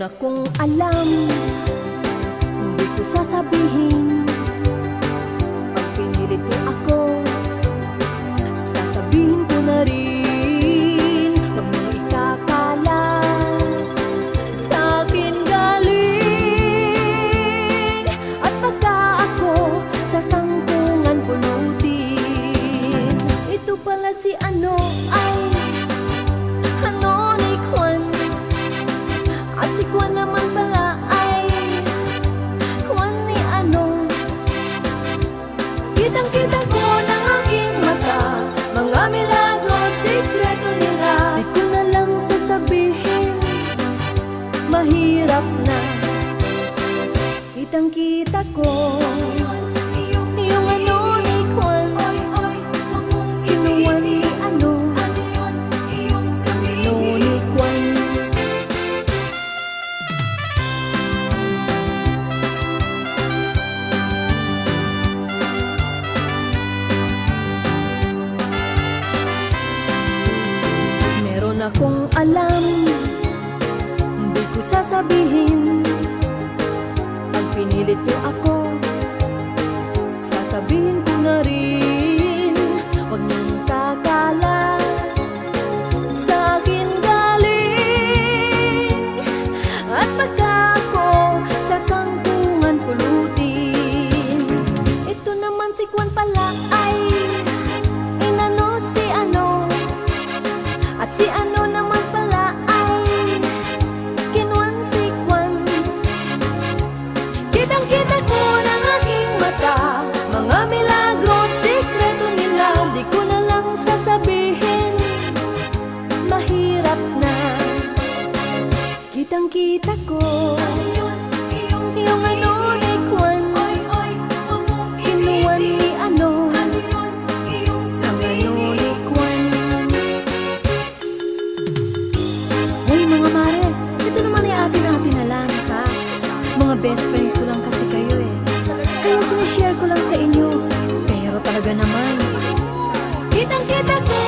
akong alam, hindi ko sasabihin. Pag pinilit mo ako, sasabihin ko na rin. Huwag mong ikakala, sa akin galing. At pagka ako sa tangkungan pulutin, ito pala si ano ay ano ni Juan. At si Juan naman pala ay Juan ni ano. Kitang-kita ko ng aking mata mga milagro at sikreto nila. Di ko na lang sasabihin, mahirap na. Kitang-kita ko yung ano ni Juan, kinuha ni ano, ano ni Juan. Meron akong alam, hindi ko sasabihin. Pag pinilit mo ako, sasabihin ko na rin. Huwag niyong kakala, sa akin galing. At pagka ako sa tangkungan pulutin, ito naman si Juan pala ay inano si ano. At si ano naman pala ay kinuan si Juan. Kitang-kita ko ng aking mata mga milagro at sikreto nila. Di ko na lang sasabihin, mahirap na. Kitang-kita ko yung ano ni Juan, kinuha ni ano, ang ano ni Juan. Hoy mga mare, ito naman ay atin-atin na lang, ha? Mga best friends ko lang kasi kayo eh. Kaya sinishare ko lang sa inyo. Pero talaga naman, kitang-kita ko